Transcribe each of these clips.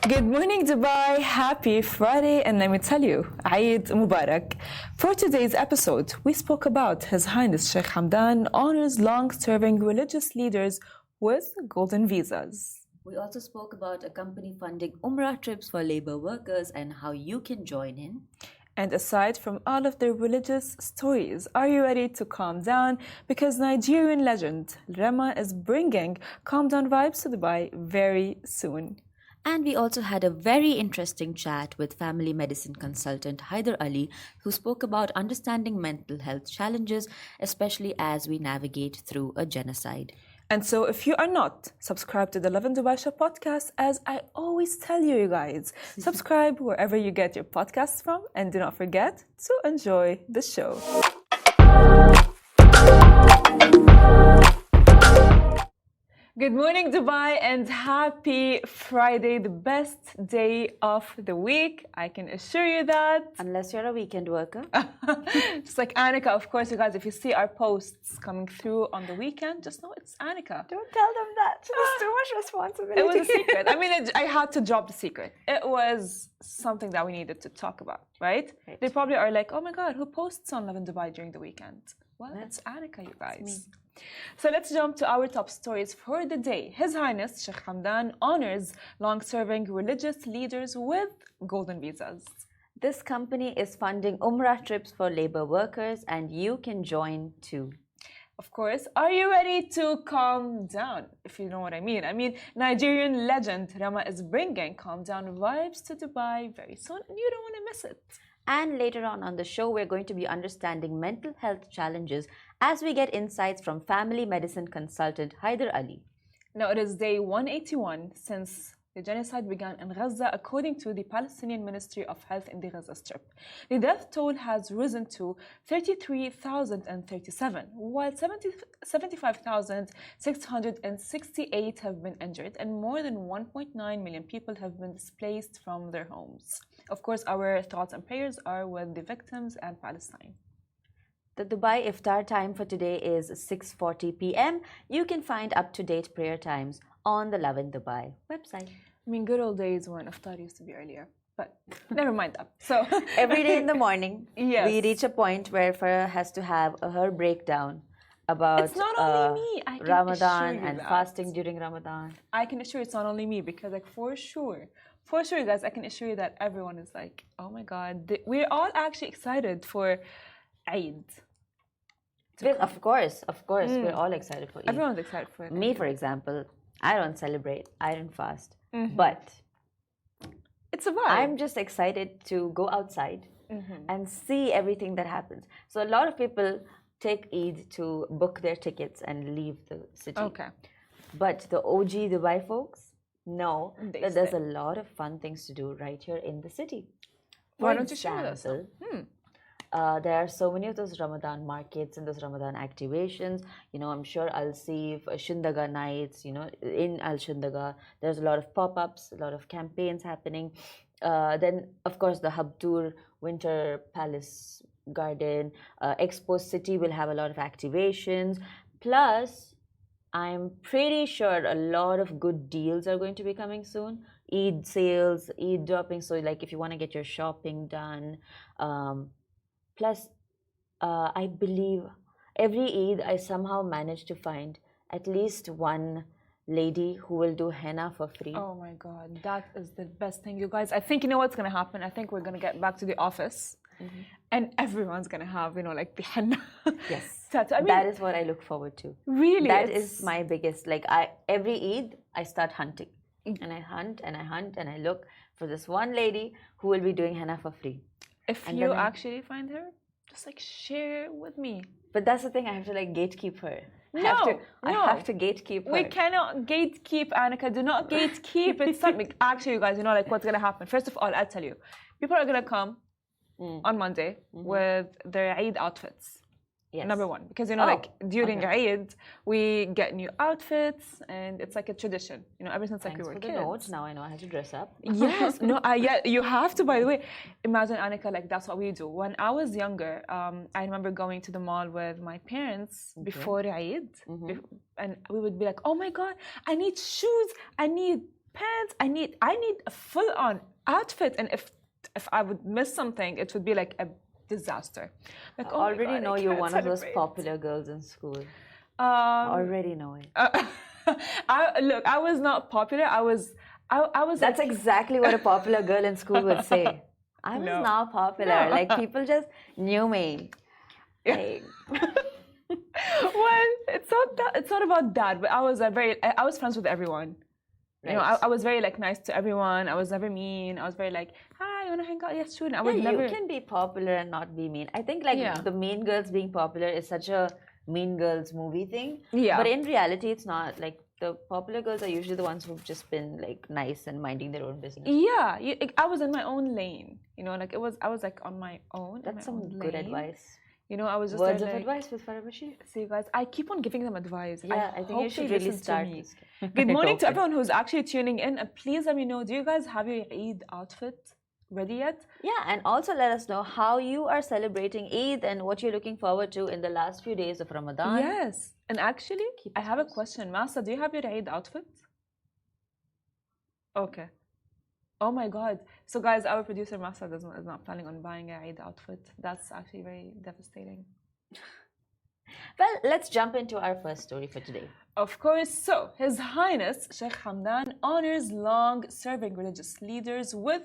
Good morning, Dubai. Happy Friday, and let me tell you, Eid Mubarak. For today's episode, we spoke about His Highness Sheikh Hamdan honors long-serving religious leaders with golden visas. We also spoke about a company funding Umrah trips for labor workers and how you can join in. And aside from all of the religious stories, are you ready to calm down? Because Nigerian legend Rema is bringing calm down vibes to Dubai very soon. And we also had a very interesting chat with family medicine consultant Hairder Ali, who spoke about understanding mental health challenges, especially as we navigate through a genocide. And so if you are not subscribed to the Lovin Dubai Show podcast, as I always tell you guys, subscribe wherever you get your podcasts from, and do not forget to enjoy the show. Good morning, Dubai, and happy Friday, the best day of the week. I can assure you that. Unless you're a weekend worker. Just like Annika, of course, you guys, if you see our posts coming through on the weekend, just know it's Annika. Don't tell them that. It's too much responsibility. It was a secret. I mean, I had to drop the secret. It was something that we needed to talk about, right? They probably are like, oh my God, who posts on Lovin Dubai during the weekend? Well, it's Annika, you guys. So let's jump to our top stories for the day. His Highness Sheikh Hamdan honors long-serving religious leaders with golden visas. This company is funding Umrah trips for labor workers, and you can join too. Of course, are you ready to calm down, if you know what I mean? I mean, Nigerian legend Rema is bringing calm down vibes to Dubai very soon, and you don't want to miss it. And later on the show, we're going to be understanding mental health challenges as we get insights from family medicine consultant Hairder Ali. Now, it is day 181 since the genocide began in Gaza, according to the Palestinian Ministry of Health in the Gaza Strip. The death toll has risen to 33,037, while 75,668 have been injured, and more than 1.9 million people have been displaced from their homes. Of course, our thoughts and prayers are with the victims and Palestine. The Dubai Iftar time for today is 6:40 p.m. You can find up-to-date prayer times on the Lovin Dubai website. I mean, good old days when iftar used to be earlier, but never mind that. So every day in the morning, yes, we reach a point where Farah has to have her breakdown about it's not only me. I can Ramadan assure you and that. fasting during Ramadan. I can assure you it's not only me, because like for sure, guys, I can assure you that everyone is like, oh my God, we're all actually excited for Eid. Of course, we're all excited for Eid. Everyone's excited for it. Me, for example, I don't celebrate, I don't fast, but it's a vibe. I'm just excited to go outside and see everything that happens. So a lot of people take Eid to book their tickets and leave the city. Okay. But the OG Dubai folks know that there's a lot of fun things to do right here in the city. Why don't you share with us? There are so many of those Ramadan markets and those Ramadan activations. You know, I'm sure I'll see Shindaga nights, you know, in Al Shindaga. There's a lot of pop-ups, a lot of campaigns happening. Then, of course, the Hub Tour, Winter Palace Garden, Expo City will have a lot of activations. Plus, I'm pretty sure a lot of good deals are going to be coming soon. Eid sales, Eid dropping. So, like, if you want to get your shopping done. Plus, I believe every Eid I somehow manage to find at least one lady who will do henna for free. Oh my God, that is the best thing, you guys. I think you know what's going to happen. I think we're going to get back to the office and everyone's going to have, you know, like the henna. Yes, tattoo. I mean, that is what I look forward to. Really? That is my biggest, like every Eid I start hunting and I hunt and I hunt and I look for this one lady who will be doing henna for free. If you actually find her, just like share with me. But that's the thing, I have to like gatekeep her. I have to gatekeep her. We cannot gatekeep, Annika. Do not gatekeep. It's something. Actually, you guys, you know, like what's going to happen. First of all, I'll tell you. People are going to come on Monday with their Eid outfits. Yes. Number one, because you know, like during Eid, we get new outfits, and it's like a tradition. You know, ever since like we were kids. Notes. Now I know how to dress up. Yes, no, yeah, you have to. By the way, imagine Annika, like that's what we do. When I was younger, I remember going to the mall with my parents before Eid, and we would be like, "Oh my God, I need shoes, I need pants. I need a full on outfit, and if I would miss something, it would be like a disaster. Like, I already know you're one of those celebrate. popular girls in school. Already know it. Look, I was not popular. I was. That's exactly what a popular girl in school would say. I was not popular. No. Like people just knew me. Like, Well, it's not about that. But I was friends with everyone. You know, Right. I was very like nice to everyone. I was never mean. I was very like, hi, you wanna hang out? Yes, sure. I yeah, would never. you can be popular and not be mean. I think like Yeah. the Mean Girls being popular is such a Mean Girls movie thing. Yeah. But in reality, it's not. Like the popular girls are usually the ones who've just been like nice and minding their own business. Yeah, I was in my own lane. You know, like I was like on my own. That's some good advice. You know, I was just Words there, of like, advice with Farah Bashir. See, guys, I keep on giving them advice. Yeah, I think hope you should they really listen to start me. this. Good morning I to hope it. everyone who's actually tuning in. And please let me know, do you guys have your Eid outfit ready yet? Yeah, and also let us know how you are celebrating Eid and what you're looking forward to in the last few days of Ramadan. Yes. And actually, I have a question. Masa, do you have your Eid outfit? Okay. Oh my God. So, guys, our producer Masa is not planning on buying an Eid outfit. That's actually very devastating. Well, let's jump into our first story for today. Of course. So, His Highness Sheikh Hamdan honors long-serving religious leaders with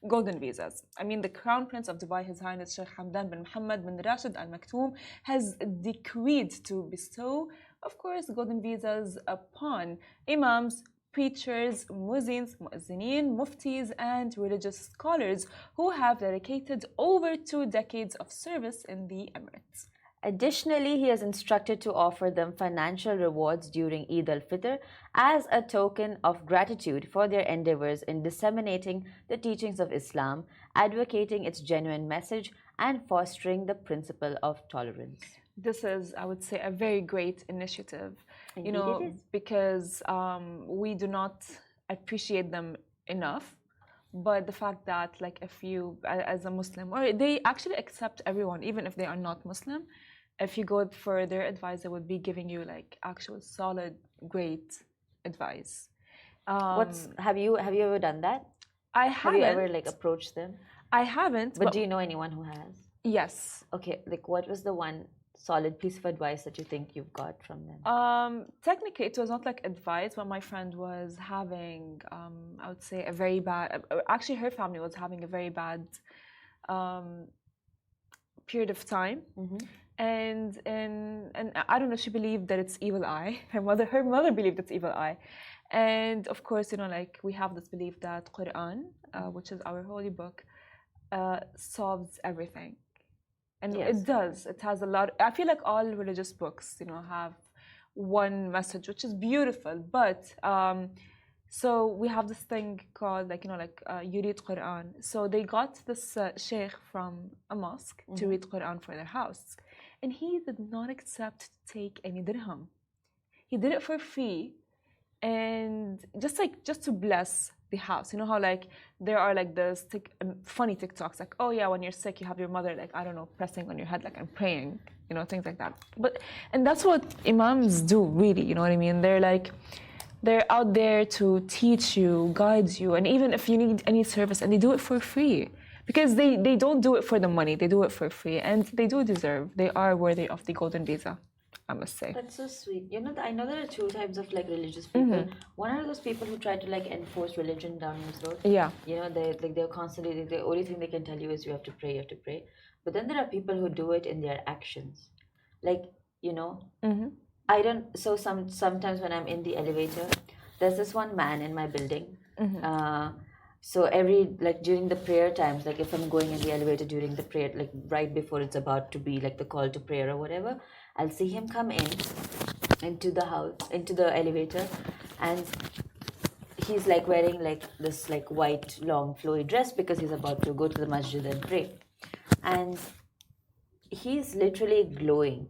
golden visas. I mean, the Crown Prince of Dubai, His Highness Sheikh Hamdan bin Mohammed bin Rashid Al Maktoum, has decreed to bestow, of course, golden visas upon imams, preachers, muezzins, muezzinin, muftis, and religious scholars who have dedicated over 2 decades of service in the Emirates. Additionally, he has instructed to offer them financial rewards during Eid al-Fitr as a token of gratitude for their endeavors in disseminating the teachings of Islam, advocating its genuine message, and fostering the principle of tolerance. This is, I would say, a very great initiative, Indeed you know, it is. because we do not appreciate them enough. But the fact that, like, if you, as a Muslim, or they actually accept everyone, even if they are not Muslim, if you go for their advice, they would be giving you, like, actual solid, great advice. Have you ever done that? I Have you ever haven't. like approached them? I haven't. But do you know anyone who has? Yes. Okay, like what was the one solid piece of advice that you think you've got from them? Technically, it was not like advice, but my friend was having, I would say, a very bad. Actually, her family was having a very bad period of time, and I don't know. She believed that it's evil eye. Her mother believed it's evil eye, and of course, you know, like we have this belief that Quran, which is our holy book, solves everything. And Yes. it does. It has a lot. I feel like all religious books, you know, have one message, which is beautiful. But so we have this thing called, like, you know, like you read Quran. So they got this sheikh from a mosque to read Quran for their house, and he did not accept to take any dirham. He did it for free, and just to bless the house. You know how like there are like this funny TikToks like, oh yeah, when you're sick you have your mother, like, I don't know, pressing on your head like I'm praying, you know, things like that. And that's what imams do, really, you know what I mean? They're out there to teach you, guide you, and even if you need any service, and they do it for free. Because they don't do it for the money, they do it for free, and they do deserve, they are worthy of the golden visa, I must say. That's so sweet. You know, I know there are two types of like religious people. One are those people who try to like enforce religion down your throat. Yeah. You know, they're constantly the only thing they can tell you is you have to pray, you have to pray. But then there are people who do it in their actions. Like, you know, I don't. So sometimes when I'm in the elevator, there's this one man in my building. So during the prayer times, like if I'm going in the elevator during the prayer, like right before it's about to be like the call to prayer or whatever, I'll see him come into the elevator, and he's like wearing like this like white long flowy dress because he's about to go to the masjid and pray, and he's literally glowing.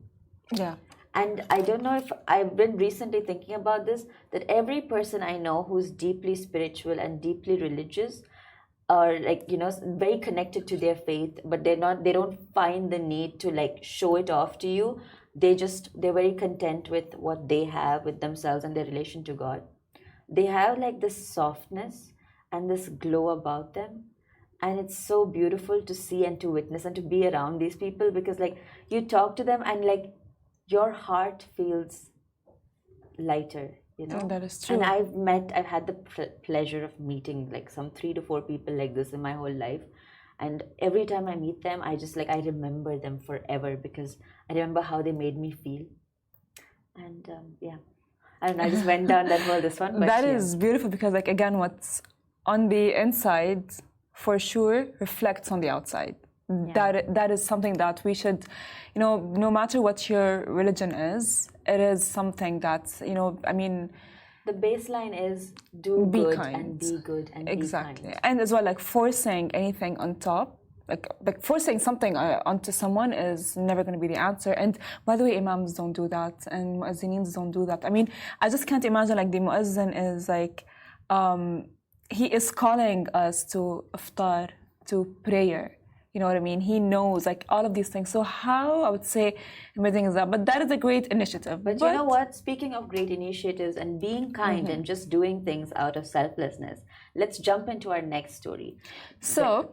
Yeah. And I don't know if I've been recently thinking about this, that every person I know who's deeply spiritual and deeply religious, or like, you know, very connected to their faith, but they don't find the need to like show it off to you. They're very content with what they have with themselves and their relation to God. they have like this softness and this glow about them. And it's so beautiful to see and to witness and to be around these people, because like you talk to them and like your heart feels lighter, you know. That is true. And I've had the pleasure of meeting like some 3 to 4 people like this in my whole life. And every time I meet them, I just like, I remember them forever, because I remember how they made me feel. And yeah, and I just went down this one. But that is beautiful, because like, again, what's on the inside for sure reflects on the outside. Yeah. That is something that we should, you know, no matter what your religion is, it is something that, you know, I mean, the baseline is be good kind. And be good and exactly. Be kind. And as well, like forcing anything on top, like forcing something onto someone is never going to be the answer. And by the way, imams don't do that, and muazzinins don't do that. I mean, I just can't imagine like the muazzin is like, he is calling us to iftar, to prayer. You know what I mean? He knows like all of these things. So how, I would say, amazing is that? But that is a great initiative. But you know what? Speaking of great initiatives and being kind and just doing things out of selflessness, let's jump into our next story. So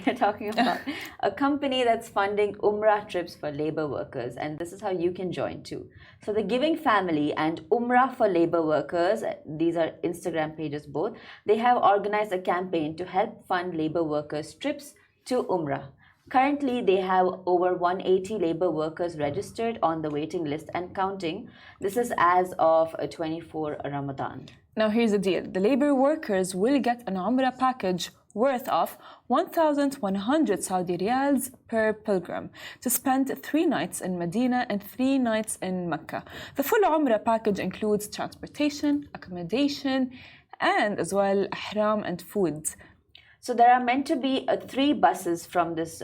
we're talking about a company that's funding Umrah trips for labor workers, and this is how you can join too. So the Giving Family and Umrah for Labor Workers, these are Instagram pages both, they have organized a campaign to help fund labor workers' trips to Umrah. Currently, they have over 180 labor workers registered on the waiting list and counting. This is as of 24 Ramadan. Now, here's the deal. The labor workers will get an Umrah package worth of 1,100 Saudi riyals per pilgrim to spend 3 nights in Medina and 3 nights in Mecca. The full Umrah package includes transportation, accommodation, and as well ihram and food. So there are meant to be 3 buses from this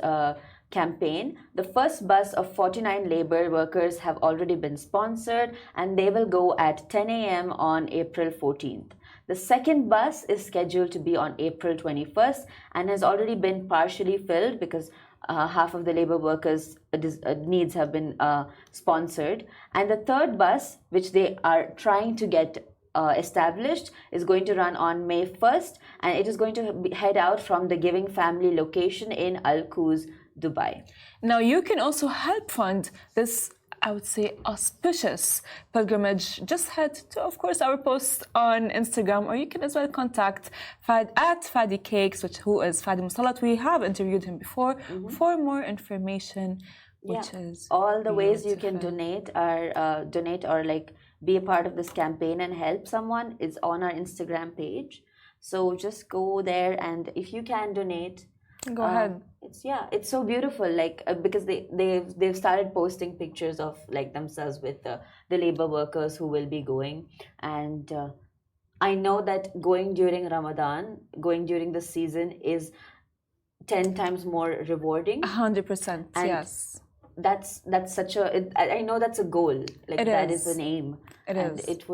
campaign. The first bus of 49 labor workers have already been sponsored, and they will go at 10 a.m. on April 14th. The second bus is scheduled to be on April 21st and has already been partially filled, because half of the labor workers' needs have been sponsored. And the third bus, which they are trying to get established, is going to run on May 1st, and it is going to head out from the Giving Family location in Al Quoz, Dubai. Now, you can also help fund this, I would say, auspicious pilgrimage. Just head to, of course, our post on Instagram, or you can as well contact at Fadi Cakes, who is Fadi Musalat. We have interviewed him before for more information, which is all the ways you can donate or like be a part of this campaign and help someone is on our Instagram page. So just go there, and if you can donate, go ahead. It's so beautiful, like because they've started posting pictures of like themselves with the labor workers who will be going. And I know that going during Ramadan, going during the season is 10 times more rewarding. 100%, yes. That's such a, I know that's a goal, like that is an aim. It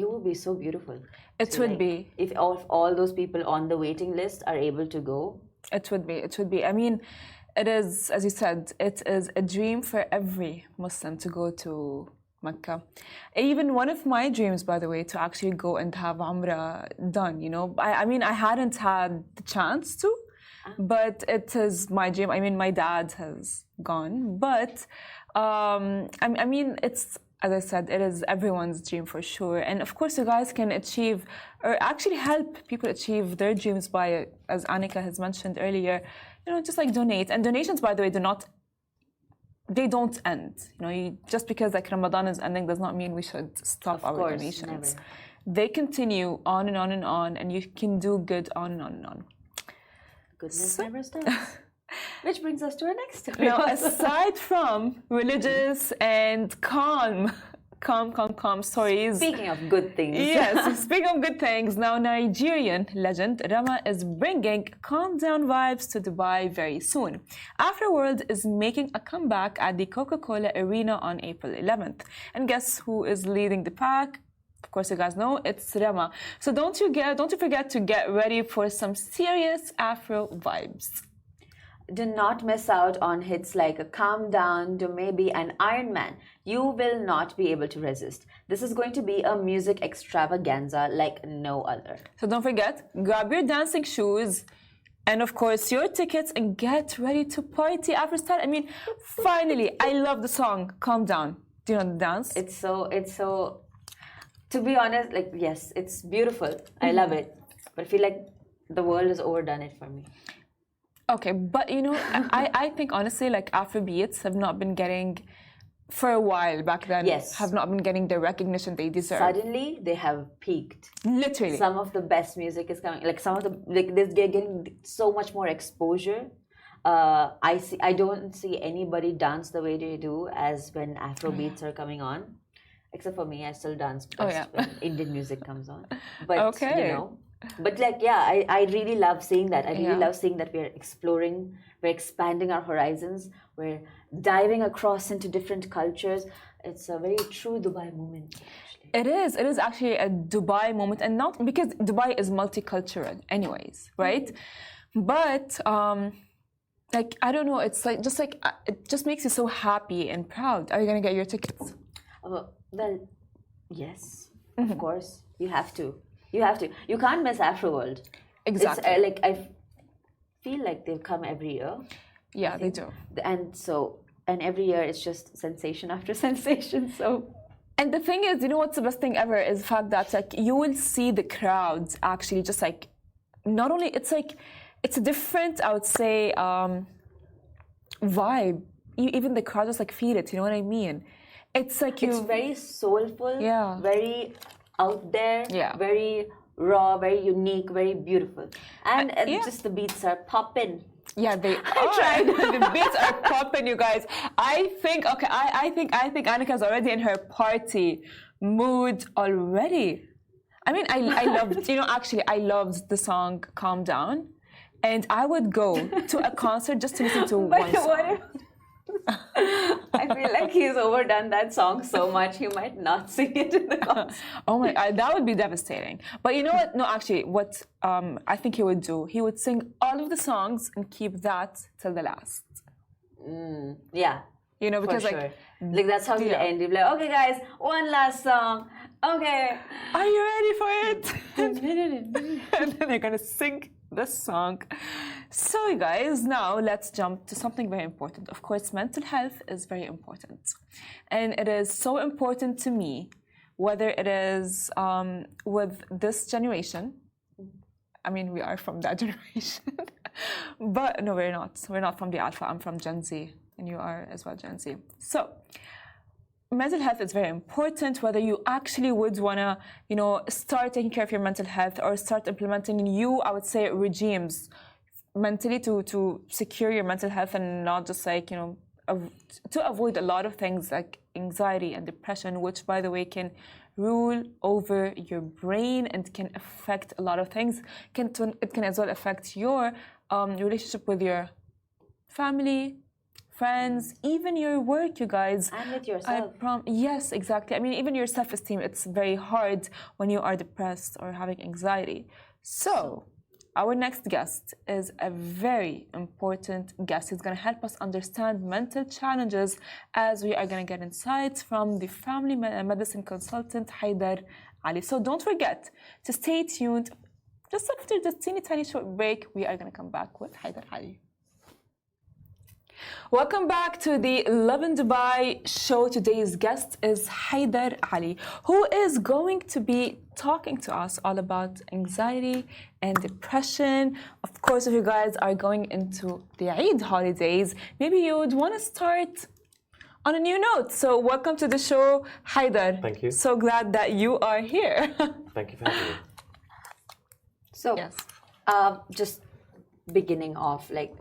would be so beautiful. It would be. If all those people on the waiting list are able to go. It would be. I mean, it is, as you said, it is a dream for every Muslim to go to Mecca. Even one of my dreams, by the way, to actually go and have Umrah done, you know. I mean, I hadn't had the chance to, but it is my dream. I mean, my dad has gone, but I mean, it's, as I said, it is everyone's dream for sure. And of course, you guys can achieve or actually help people achieve their dreams by, as Annika has mentioned earlier, you know, just like donate. And donations, by the way, they don't end. You know, just because like Ramadan is ending does not mean we should stop our donations. Never. They continue on and on and on, and you can do good on and on and on. Goodness never stops. Which brings us to our next story. Now, aside from religious and calm stories. Speaking of good things. Yes, speaking of good things, now Nigerian legend Rema is bringing calm down vibes to Dubai very soon. Afterworld is making a comeback at the Coca-Cola Arena on April 11th. And guess who is leading the pack? Of course, you guys know, it's Rema. So don't you forget to get ready for some serious Afro vibes. Do not miss out on hits like a Calm Down to maybe an Iron Man. You will not be able to resist. This is going to be a music extravaganza like no other. So don't forget, grab your dancing shoes and of course your tickets and get ready to party after start. I mean, finally, I love the song Calm Down. Do you know the dance? It's so to be honest, like yes, it's beautiful. I love it. But I feel like the world has overdone it for me. Okay, but you know, I think honestly, like Afrobeats have not been getting, for a while back then, Yes. have not been getting the recognition they deserve. Suddenly, they have peaked. Literally. Some of the best music is coming. Like some of the they're getting so much more exposure. I don't see anybody dance the way they do as when Afrobeats are coming on. Except for me, I still dance best when Indian music comes on. But you know. But like I really love seeing that. I really love seeing that we're exploring, we're expanding our horizons, we're diving across into different cultures. It's a very true Dubai moment, actually. It is actually a Dubai moment, and not because Dubai is multicultural anyways, right? But like I don't know, it's like it just makes you so happy and proud. Are you gonna get your tickets? Well, yes, of course. You have to. You can't miss Afroworld. Exactly. It's like I feel like they come every year. Yeah, they do. And every year it's just sensation after sensation. So. And the thing is, you know what's the best thing ever is the fact that like you will see the crowds actually just like, not only it's a different, I would say, vibe. Even the crowd just like feel it. You know what I mean? It's like It's very soulful. Yeah. Very out there. Yeah. Very raw. Very unique. Very beautiful. And just the beats are popping. Yeah, they are. The beats are popping, you guys. I think Annika's already in her party mood already. I mean, I loved, you know, actually, I loved the song Calm Down. And I would go to a concert just to listen to one song. I feel like he's overdone that song so much he might not sing it in the concert. Oh my God, that would be devastating. But you know what? No, actually, what I think he would do, he would sing all of the songs and keep that till the last. Yeah. You know, because for sure. Like that's how he'll end. He'll be like, okay, guys, one last song. Okay. Are you ready for it? And then they're gonna sing the song. So you guys, now let's jump to something very important. Of course, mental health is very important. And it is so important to me, whether it is with this generation. I mean, we are from that generation. But no, we're not. We're not from the Alpha. I'm from Gen Z. And you are as well Gen Z. So mental health is very important, whether you actually would want to, you know, start taking care of your mental health or start implementing new, I would say, regimes mentally to secure your mental health and not just like, you know, to avoid a lot of things like anxiety and depression, which by the way can rule over your brain and can affect a lot of things. It can as well affect your relationship with your family, friends, even your work, you guys. And with yourself. Yes, exactly. I mean, even your self-esteem, it's very hard when you are depressed or having anxiety. So, our next guest is a very important guest. He's going to help us understand mental challenges as we are going to get insights from the family medicine consultant, Hairder Ali. So, don't forget to stay tuned. Just after this tiny short break, we are going to come back with Hairder Ali. Welcome back to the Lovin Dubai show. Today's guest is Hairder Ali, who is going to be talking to us all about anxiety and depression. Of course, if you guys are going into the Eid holidays, maybe you would want to start on a new note. So welcome to the show, Hairder. Thank you. So glad that you are here. Thank you for having me. So, yes. Just beginning off, like,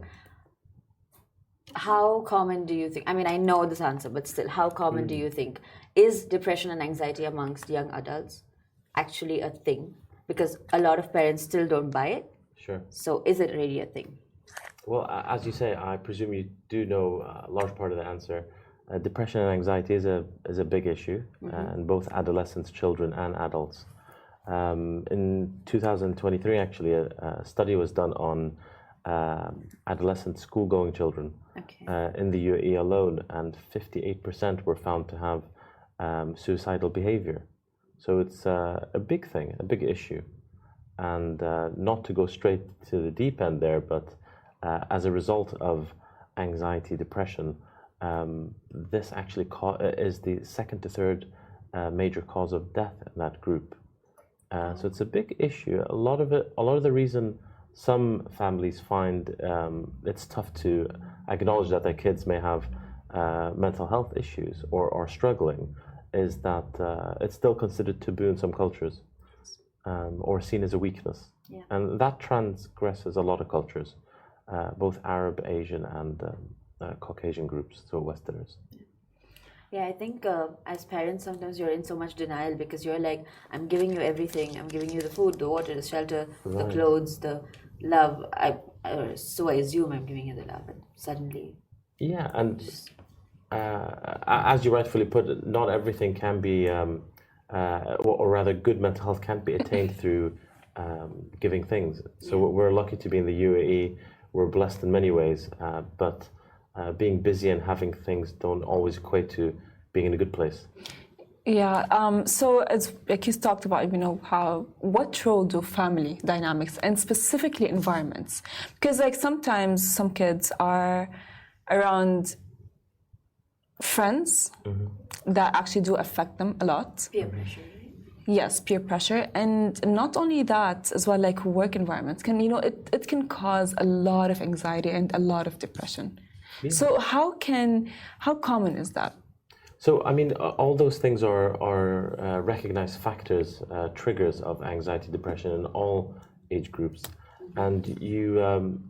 how common do you think, I mean, I know this answer, but still, how common do you think is depression and anxiety amongst young adults actually a thing? Because a lot of parents still don't buy it. Sure. So is it really a thing? Well, as you say, I presume you do know a large part of the answer. Depression and anxiety is a big issue in both adolescents, children, and adults. In 2023, actually, a study was done on adolescent school-going children in the UAE alone, and 58% were found to have suicidal behavior. So it's a big thing, a big issue. And not to go straight to the deep end there, but as a result of anxiety, depression, this actually is the second to third major cause of death in that group. So it's a big issue. A lot of the reason some families find it's tough to acknowledge that their kids may have mental health issues or are struggling is that it's still considered taboo in some cultures, or seen as a weakness. Yeah. And that transgresses a lot of cultures, both Arab, Asian, and Caucasian groups, so Westerners. Yeah, I think as parents, sometimes you're in so much denial because you're like, I'm giving you everything. I'm giving you the food, the water, the shelter, the clothes, the love. So I assume I'm giving you the love, but suddenly... Yeah, and as you rightfully put it, not everything can be, or rather good mental health can't be attained through giving things. So we're lucky to be in the UAE. We're blessed in many ways, but being busy and having things don't always equate to being in a good place. Yeah, so as like you talked about, what role do family dynamics and specifically environments? Because like sometimes some kids are around friends that actually do affect them a lot. Peer pressure. Yes, peer pressure, and not only that as well, like work environments can, it can cause a lot of anxiety and a lot of depression. Yeah. So how common is that? So I mean, all those things are recognized factors, triggers of anxiety, depression in all age groups, and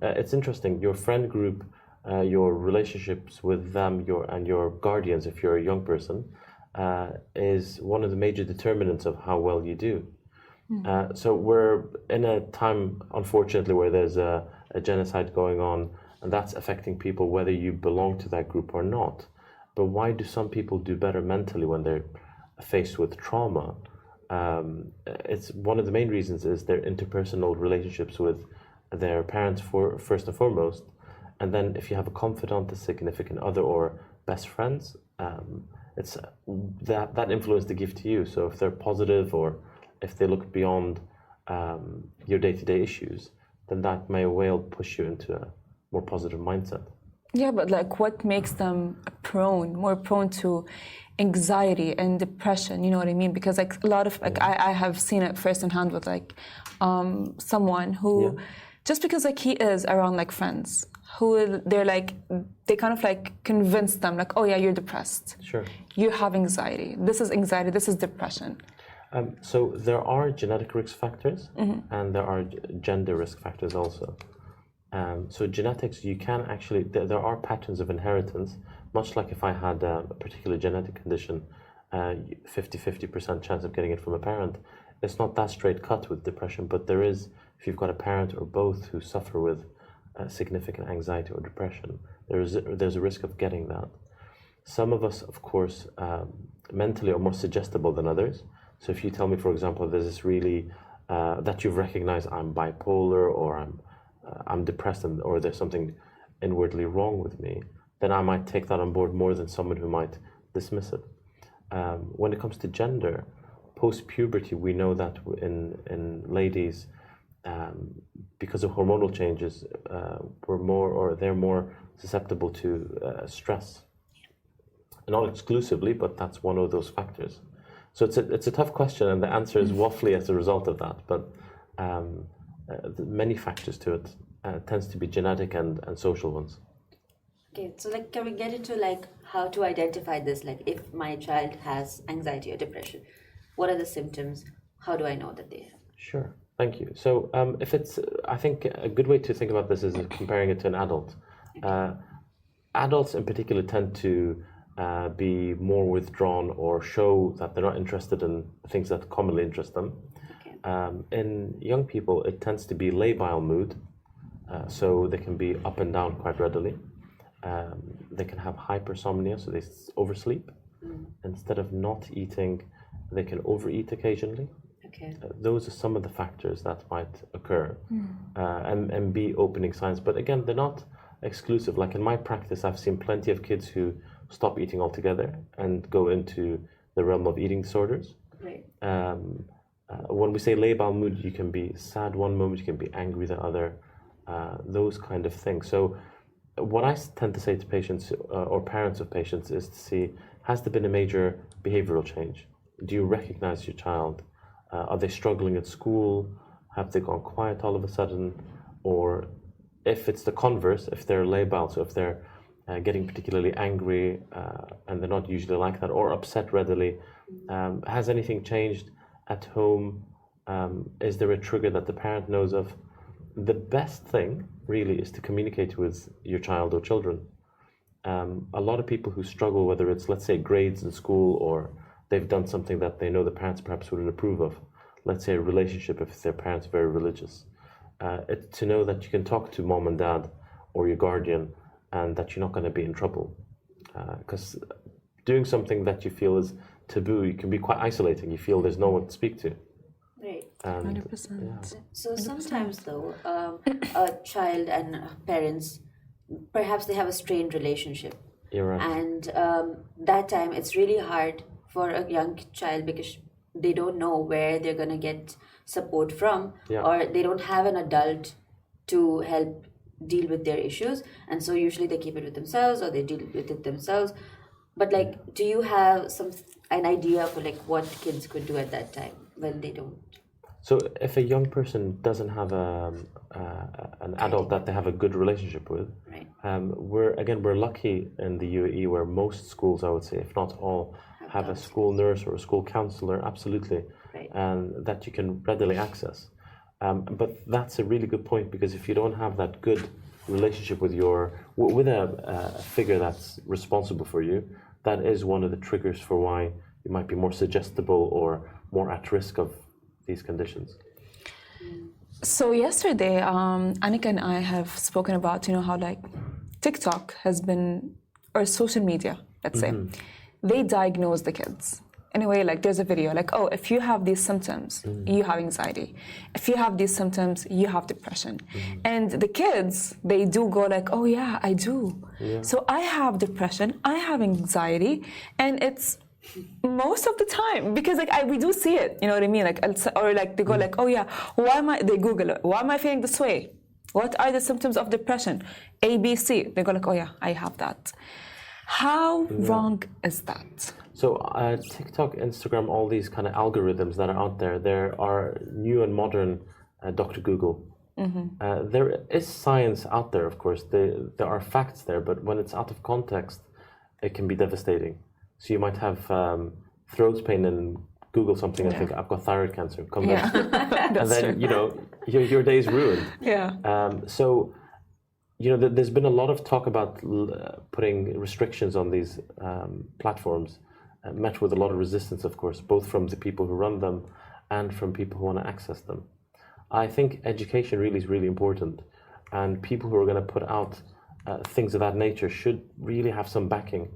it's interesting. Your friend group, your relationships with them, your guardians, if you're a young person, is one of the major determinants of how well you do. So we're in a time, unfortunately, where there's a genocide going on, and that's affecting people whether you belong to that group or not. But why do some people do better mentally when they're faced with trauma? It's one of the main reasons is their interpersonal relationships with their parents first and foremost. And then if you have a confidant, a significant other, or best friends, it's that influence they give to you. So if they're positive or if they look beyond your day-to-day issues, then that may well push you into a more positive mindset. Yeah, but like what makes them more prone to anxiety and depression, you know what I mean? Because like a lot of, like I have seen it firsthand with like someone who, just because like he is around like friends, who they kind of like convince them like, oh yeah, you're depressed. Sure. You have anxiety. This is anxiety, this is depression. So there are genetic risk factors and there are gender risk factors also. So genetics, you can actually, there are patterns of inheritance, much like if I had a particular genetic condition, 50% chance of getting it from a parent. It's not that straight cut with depression, but there is, if you've got a parent or both who suffer with significant anxiety or depression, there's a risk of getting that. Some of us, of course, mentally are more suggestible than others. So if you tell me, for example, there's this really, that you've recognized I'm bipolar or I'm depressed or there's something inwardly wrong with me, then I might take that on board more than someone who might dismiss it. When it comes to gender, post-puberty, we know that in ladies, because of hormonal changes, they're more susceptible to stress. Not exclusively, but that's one of those factors. So it's a tough question, and the answer is waffly as a result of that. But many factors to it. Tends to be genetic and social ones. Okay, so like, can we get into like how to identify this? Like, if my child has anxiety or depression, what are the symptoms? How do I know that they have? Sure, thank you. So I think a good way to think about this is comparing it to an adult. Adults in particular tend to be more withdrawn or show that they're not interested in things that commonly interest them. In young people, it tends to be labile mood, so they can be up and down quite readily. They can have hypersomnia, so they oversleep. Instead of not eating, they can overeat occasionally. Okay. Those are some of the factors that might occur, and be opening signs. But again, they're not exclusive. Like in my practice, I've seen plenty of kids who stop eating altogether and go into the realm of eating disorders. Right. When we say labile mood, you can be sad one moment, you can be angry the other, those kind of things. So what I tend to say to patients or parents of patients is to see, has there been a major behavioral change? Do you recognize your child? Are they struggling at school? Have they gone quiet all of a sudden? Or if it's the converse, if they're labile, so if they're getting particularly angry and they're not usually like that, or upset readily, has anything changed at home? Is there a trigger that the parent knows of? The best thing really is to communicate with your child or children. A lot of people who struggle, whether it's, let's say, grades in school, or they've done something that they know the parents perhaps wouldn't approve of, let's say a relationship if their parents are very religious, to know that you can talk to mom and dad or your guardian and that you're not going to be in trouble. Because doing something that you feel is taboo, it can be quite isolating. You feel there's no one to speak to. Right. 100%. Yeah. So sometimes though, a child and parents, perhaps they have a strained relationship. You're right. And that time it's really hard for a young child because they don't know where they're going to get support from, or they don't have an adult to help deal with their issues, and so usually they keep it with themselves or they deal with it themselves. But like, do you have an idea for like what kids could do at that time when they don't? So if a young person doesn't have an adult that they have a good relationship with, Right. we're lucky in the UAE where most schools, I would say, if not all, have a school nurse or a school counselor, absolutely, Right. and that you can readily access. But that's a really good point, because if you don't have that good relationship with a figure that's responsible for you, that is one of the triggers for why you might be more suggestible or more at risk of these conditions. So yesterday, Annika and I have spoken about, how like TikTok has been, or social media, let's say, they diagnose the kids. Anyway, like there's a video like, oh, if you have these symptoms, you have anxiety. If you have these symptoms, you have depression. And the kids, they do go like, oh yeah, I do. Yeah. So I have depression, I have anxiety, and it's most of the time, because like we do see it, you know what I mean? Like, or like they go like, oh yeah, they Google it, why am I feeling this way? What are the symptoms of depression? A, B, C. They go like, oh yeah, I have that. How wrong is that? So TikTok, Instagram, all these kind of algorithms that are out there, there are new and modern Dr. Google. There is science out there, of course. There are facts there, but when it's out of context, it can be devastating. So you might have throat pain and Google something and think, I've got thyroid cancer, come back. And then, your day's ruined. So, there's been a lot of talk about putting restrictions on these platforms, met with a lot of resistance, of course, both from the people who run them and from people who want to access them. I think education really is really important, and people who are going to put out things of that nature should really have some backing.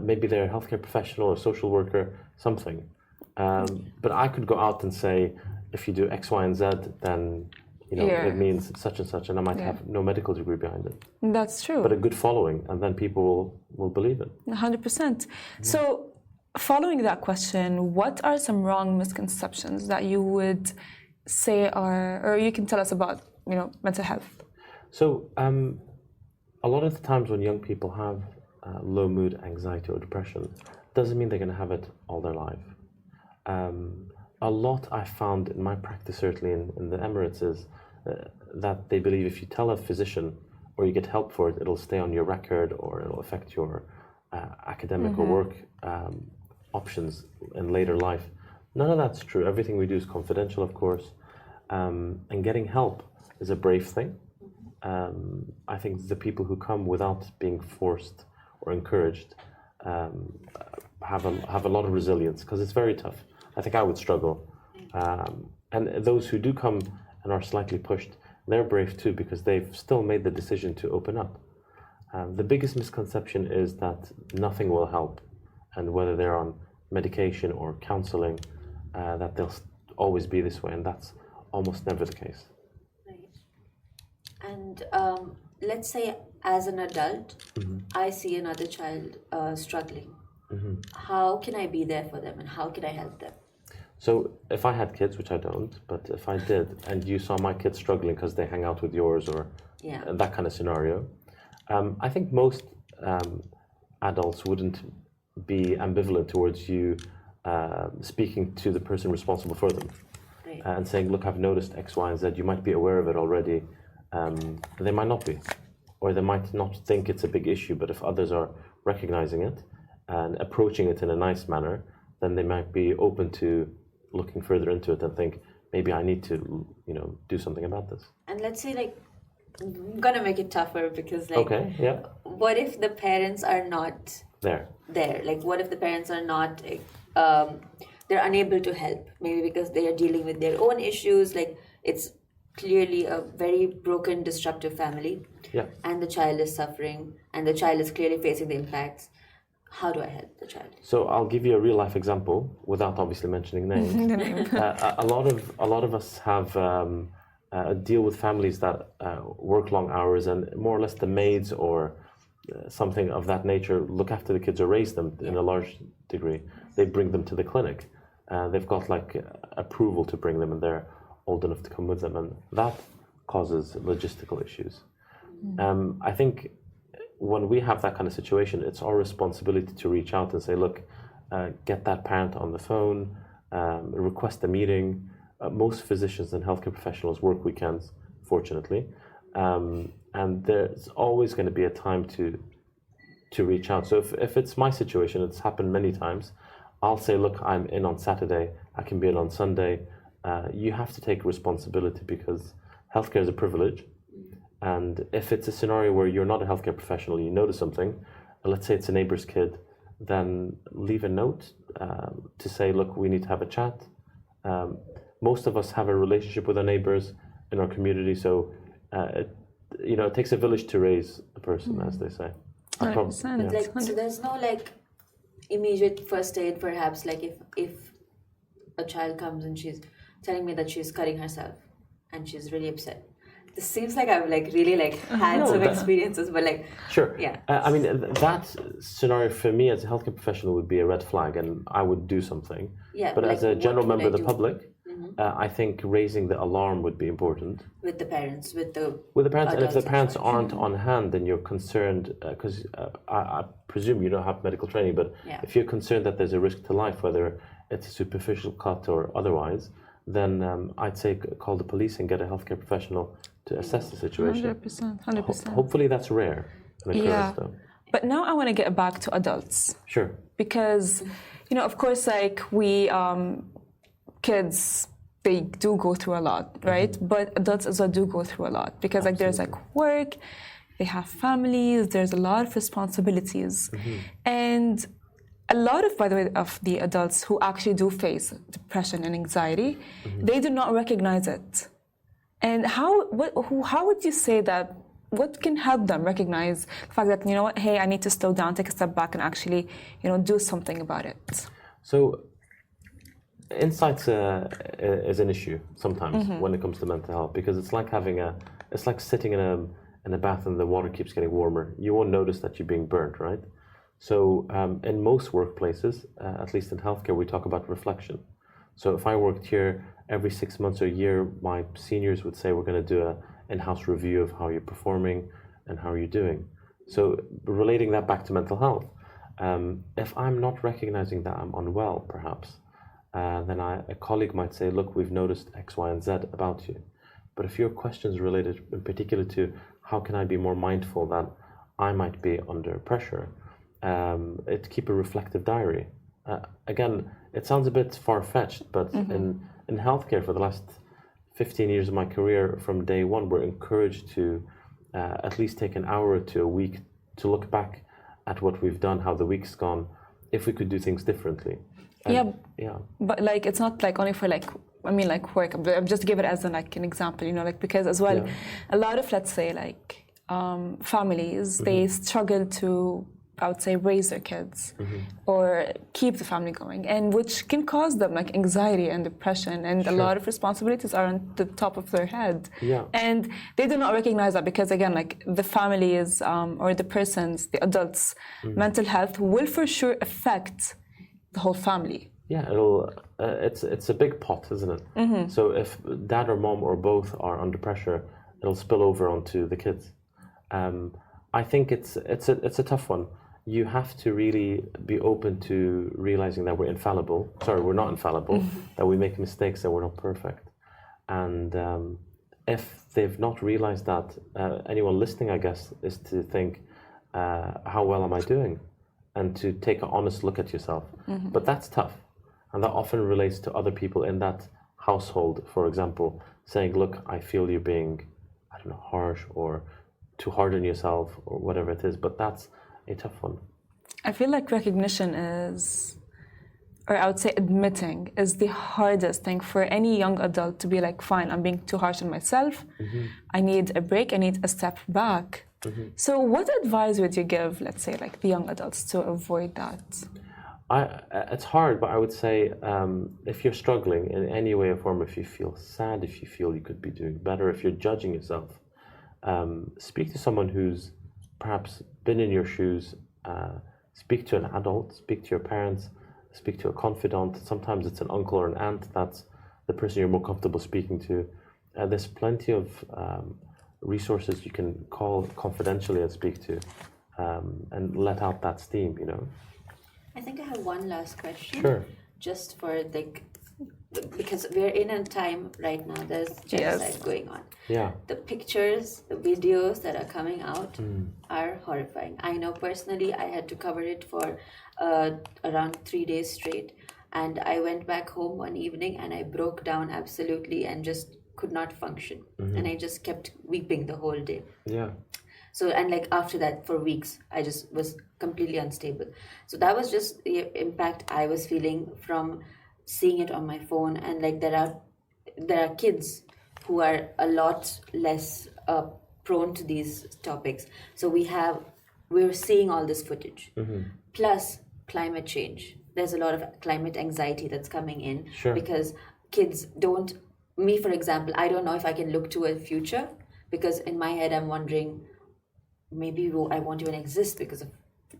Maybe they're a healthcare professional or social worker, something. But I could go out and say, if you do X, Y, and Z, then it means such and such, and I might have no medical degree behind it. That's true. But a good following, and then people will believe it. 100%. So, following that question, what are some wrong misconceptions that you would say or you can tell us about, mental health? So, a lot of the times when young people have low mood, anxiety, or depression, doesn't mean they're going to have it all their life. A lot I found in my practice, certainly in the Emirates, is that they believe if you tell a physician or you get help for it, it'll stay on your record or it'll affect your academic or work options in later life. None of that's true. Everything we do is confidential, of course. And getting help is a brave thing. I think the people who come without being forced or encouraged have a lot of resilience, because it's very tough. I think I would struggle. And those who do come and are slightly pushed, they're brave too, because they've still made the decision to open up. The biggest misconception is that nothing will help, and whether they're on medication or counseling, that they'll always be this way, and that's almost never the case. Right. And let's say as an adult, I see another child struggling. How can I be there for them, and how can I help them? So if I had kids, which I don't, but if I did, and you saw my kids struggling because they hang out with yours or that kind of scenario, I think most adults wouldn't be ambivalent towards you speaking to the person responsible for them. Right. And saying, look, I've noticed X, Y, and Z. You might be aware of it already. They might not be. Or they might not think it's a big issue, but if others are recognizing it and approaching it in a nice manner, then they might be open to looking further into it and think, maybe I need to, do something about this. And let's say, like, I'm gonna make it tougher because, like, okay, yeah. What if the parents are not there? Like, what if the parents are not, they're unable to help? Maybe because they are dealing with their own issues. Like, it's clearly a very broken, disruptive family. Yeah. And the child is suffering, and the child is clearly facing the impacts. How do I help the child? So I'll give you a real life example without obviously mentioning names. A lot of us have deal with families that work long hours, and more or less the maids or something of that nature look after the kids or raise them in a large degree. They bring them to the clinic. They've got like approval to bring them, and they're old enough to come with them, and that causes logistical issues. I think when we have that kind of situation, it's our responsibility to reach out and say, look, get that parent on the phone, request a meeting. Most physicians and healthcare professionals work weekends, fortunately, and there's always going to be a time to reach out. So if it's my situation, it's happened many times, I'll say, look, I'm in on Saturday, I can be in on Sunday. You have to take responsibility because healthcare is a privilege. And if it's a scenario where you're not a healthcare professional, you notice something, let's say it's a neighbor's kid, then leave a note to say, look, we need to have a chat. Most of us have a relationship with our neighbors in our community, so it takes a village to raise a person, as they say. 100%. Like, so there's no like immediate first aid, perhaps, like if a child comes and she's telling me that she's cutting herself and she's really upset. This seems like I've had some experiences, but like sure, yeah. I mean that scenario for me as a healthcare professional would be a red flag, and I would do something. Yeah, but like, as a general member of the public, Mm-hmm. I think raising the alarm would be important. With the parents, with the and if the parents aren't on hand, then you're concerned because I presume you don't have medical training, but if you're concerned that there's a risk to life, whether it's a superficial cut or otherwise, then I'd say call the police and get a healthcare professional to assess the situation. 100%. Hopefully that's rare. Though. But now I want to get back to adults. Sure. Because, of course, like we, kids, they do go through a lot, right? But adults as well do go through a lot because like there's like work, they have families, there's a lot of responsibilities. And a lot of, by the way, of the adults who actually do face depression and anxiety, they do not recognize it. And how would you say that, what can help them recognize the fact that, hey, I need to slow down, take a step back and actually, do something about it? So insights is an issue sometimes when it comes to mental health, because it's like sitting in a bath and the water keeps getting warmer. You won't notice that you're being burnt, right? So in most workplaces, at least in healthcare, we talk about reflection. So if I worked here, every 6 months or a year, my seniors would say, we're going to do an in-house review of how you're performing and how you're doing. So relating that back to mental health, if I'm not recognizing that I'm unwell, perhaps, then a colleague might say, look, we've noticed X, Y, and Z about you. But if your questions related in particular to how can I be more mindful that I might be under pressure, keep a reflective diary. Again, it sounds a bit far-fetched, but in healthcare for the last 15 years of my career, from day one, we're encouraged to at least take an hour or two a week to look back at what we've done, how the week's gone, if we could do things differently. But like it's not like only for like work. I'm just give it as an example, because as well, a lot of, let's say, like families, they struggle to I would say, raise their kids or keep the family going, and which can cause them like anxiety and depression, and a lot of responsibilities are on the top of their head. Yeah. And they do not recognize that because, again, like the families or the person's, the adults' mental health will for sure affect the whole family. Yeah, it's a big pot, isn't it? So if dad or mom or both are under pressure, it'll spill over onto the kids. I think it's a tough one. You have to really be open to realizing that we're infallible. Sorry, we're not infallible, that we make mistakes, that we're not perfect. And if they've not realized that, anyone listening, I guess, is to think, how well am I doing? And to take an honest look at yourself. But that's tough. And that often relates to other people in that household, for example, saying, look, I feel you're being, I don't know, harsh or too hard on yourself or whatever it is. But that's a tough one. I feel like recognition is, or I would say admitting, is the hardest thing for any young adult to be like, fine, I'm being too harsh on myself. I need a break. I need a step back. So what advice would you give, let's say, like the young adults to avoid that? It's hard, but I would say if you're struggling in any way or form, if you feel sad, if you feel you could be doing better, if you're judging yourself, speak to someone who's perhaps been in your shoes, speak to an adult, speak to your parents, speak to a confidant. Sometimes it's an uncle or an aunt that's the person you're more comfortable speaking to. There's plenty of resources you can call confidentially and speak to and let out that steam, you know. I think I have one last question. Sure. Just for because we're in a time right now, there's genocide going on. Yeah. The pictures, the videos that are coming out are horrifying. I know personally I had to cover it for around 3 days straight. And I went back home one evening and I broke down absolutely and just could not function. And I just kept weeping the whole day. Yeah. So, and like after that for weeks, I just was completely unstable. So that was just the impact I was feeling from seeing it on my phone. And like there are kids who are a lot less prone to these topics. So we're seeing all this footage. Plus climate change. There's a lot of climate anxiety that's coming in because kids don't, me for example, I don't know if I can look to a future because in my head I'm wondering, maybe I won't even exist because of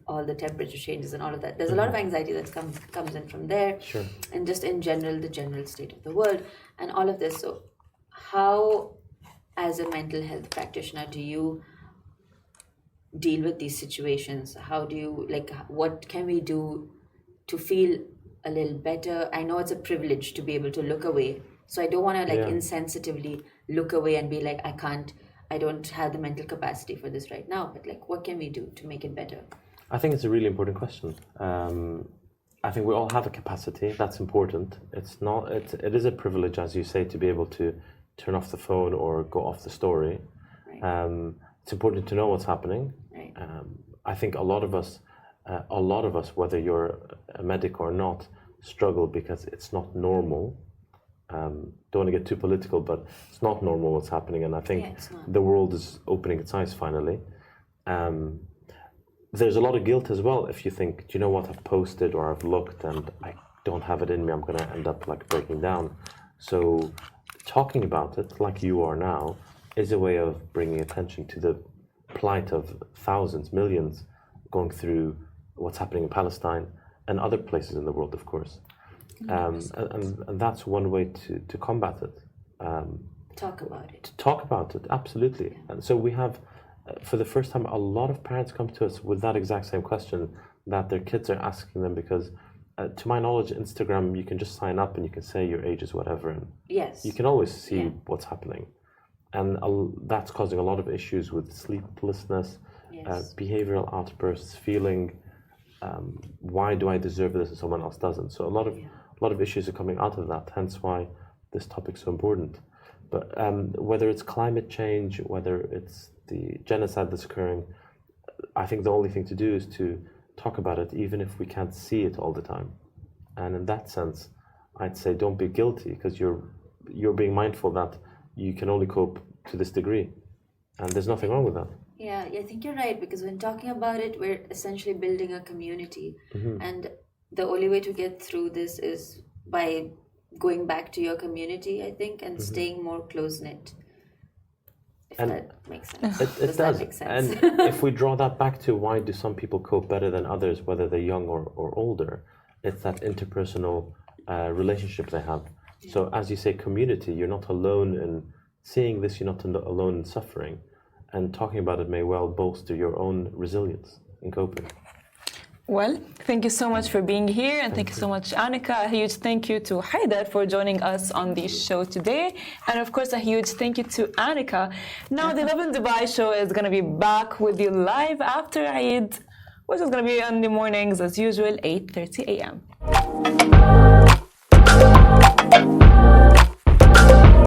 all the temperature changes and all of that. There's a lot of anxiety that comes in from there. And just in general, the general state of the world and all of this. So how, as a mental health practitioner, do you deal with these situations? How do you, what can we do to feel a little better? I know it's a privilege to be able to look away. So I don't want to insensitively look away and be like, I don't have the mental capacity for this right now, but what can we do to make it better? I think it's a really important question. I think we all have a capacity. That's important. It is a privilege, as you say, to be able to turn off the phone or go off the story. Right. It's important to know what's happening. Right. I think a lot of us, whether you're a medic or not, struggle because it's not normal. Don't want to get too political, but it's not normal what's happening, and I think the world is opening its eyes finally. There's a lot of guilt as well if you think, do you know what, I've posted or I've looked and I don't have it in me, I'm going to end up breaking down. So talking about it like you are now is a way of bringing attention to the plight of thousands, millions going through what's happening in Palestine and other places in the world, of course. And that's one way to combat it. Talk about it. Talk about it, absolutely. Yeah. And so we have, for the first time, a lot of parents come to us with that exact same question that their kids are asking them because, to my knowledge, Instagram, you can just sign up and you can say your age is whatever. And you can always see what's happening. And that's causing a lot of issues with sleeplessness, behavioral outbursts, feeling, why do I deserve this and someone else doesn't? So a lot of issues are coming out of that, hence why this topic's so important. But whether it's climate change, whether it's the genocide that's occurring, I think the only thing to do is to talk about it, even if we can't see it all the time. And in that sense, I'd say don't be guilty, because you're being mindful that you can only cope to this degree. And there's nothing wrong with that. Yeah, I think you're right, because when talking about it, we're essentially building a community. And the only way to get through this is by going back to your community, I think, and staying more close-knit. If that makes sense. It does. That make sense? And if we draw that back to why do some people cope better than others, whether they're young or older, it's that interpersonal relationship they have. So as you say, community, you're not alone in seeing this, you're not alone in suffering. And talking about it may well bolster your own resilience in coping. Well, thank you so much for being here, and thank you so much, Annika. A huge thank you to Hairder for joining us on the show today. And of course, a huge thank you to Annika. Now, the Lovin Dubai show is going to be back with you live after Eid, which is going to be in the mornings as usual, 8:30 a.m.